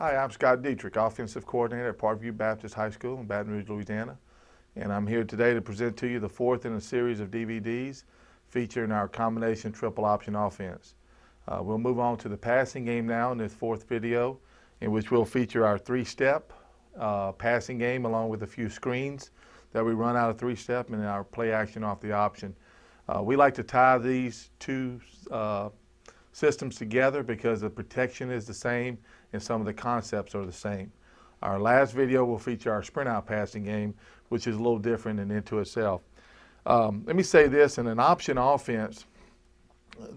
Hi, I'm Scott Dieterich, Offensive Coordinator at Parkview Baptist High School in Baton Rouge, Louisiana. And I'm here today to present to you the fourth in a series of DVDs featuring our combination triple option offense. We'll move on to the passing game now in this fourth video, in which we'll feature our three-step passing game along with a few screens that we run out of three-step and our play action off the option. We like to tie these two systems together because the protection is the same and some of the concepts are the same. Our last video will feature our sprint out passing game, which is a little different and into itself. Let me say this, in an option offense,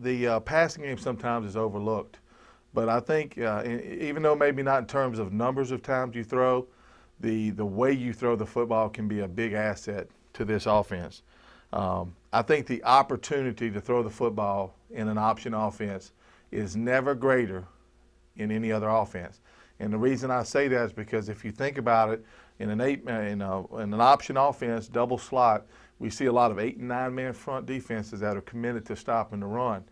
the passing game sometimes is overlooked. But I think even though maybe not in terms of numbers of times you throw, the way you throw the football can be a big asset to this offense. I think the opportunity to throw the football in an option offense is never greater in any other offense. And the reason I say that is because if you think about it, in an option offense, double slot, we see a lot of 8- and 9-man front defenses that are committed to stopping the run.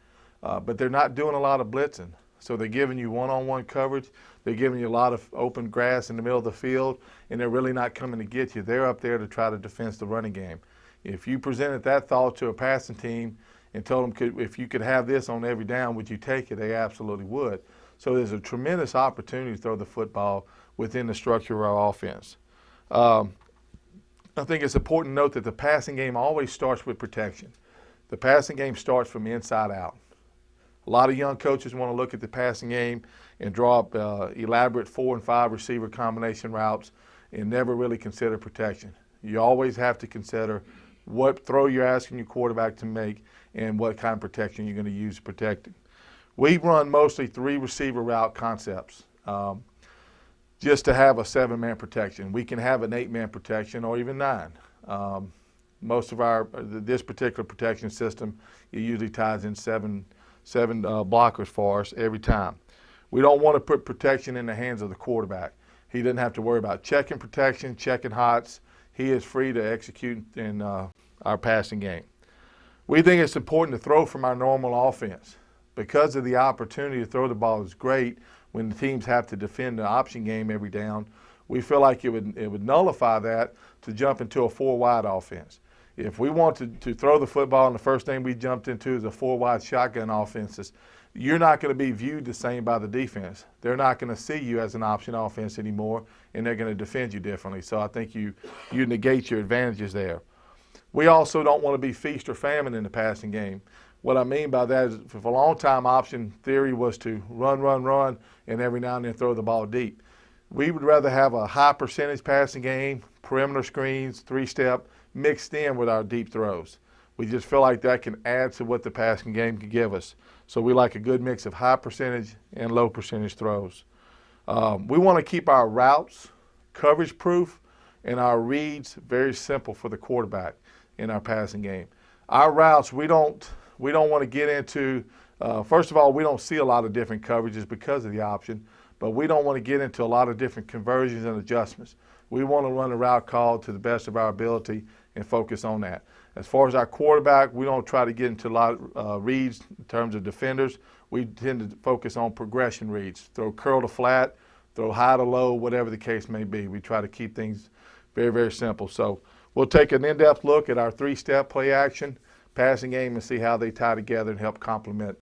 But they're not doing a lot of blitzing. So they're giving you one-on-one coverage. They're giving you a lot of open grass in the middle of the field, and they're really not coming to get you. They're up there to try to defend the running game. If you presented that thought to a passing team and told them if you could have this on every down, would you take it? They absolutely would. So there's a tremendous opportunity to throw the football within the structure of our offense. I think it's important to note that the passing game always starts with protection. The passing game starts from inside out. A lot of young coaches want to look at the passing game and draw up elaborate 4- and 5 receiver combination routes and never really consider protection. You always have to consider what throw you're asking your quarterback to make and what kind of protection you're going to use to protect it. We run mostly 3 receiver route concepts just to have a 7-man protection. We can have an 8-man protection or even 9. Most of this particular protection system, it usually ties in seven blockers for us every time. We don't want to put protection in the hands of the quarterback. He doesn't have to worry about checking protection, checking hots. He is free to execute in our passing game. We think it's important to throw from our normal offense. Because of the opportunity to throw the ball is great when the teams have to defend the option game every down, we feel like it would nullify that to jump into a 4-wide offense. If we want to throw the football and the first thing we jumped into is a 4-wide shotgun offenses, you're not going to be viewed the same by the defense. They're not going to see you as an option offense anymore, and they're going to defend you differently. So I think you negate your advantages there. We also don't want to be feast or famine in the passing game. What I mean by that is for a long time, option theory was to run, and every now and then throw the ball deep. We would rather have a high percentage passing game, perimeter screens, 3-step, mixed in with our deep throws. We just feel like that can add to what the passing game can give us. So we like a good mix of high percentage and low percentage throws. We want to keep our routes coverage proof and our reads very simple for the quarterback in our passing game. Our routes, we don't want to get into, first of all, we don't see a lot of different coverages because of the option, but we don't want to get into a lot of different conversions and adjustments. We want to run a route call to the best of our ability and focus on that. As far as our quarterback, we don't try to get into a lot of reads in terms of defenders. We tend to focus on progression reads. Throw curl to flat, throw high to low, whatever the case may be. We try to keep things very, very simple. So we'll take an in-depth look at our 3-step play action, passing game, and see how they tie together and help complement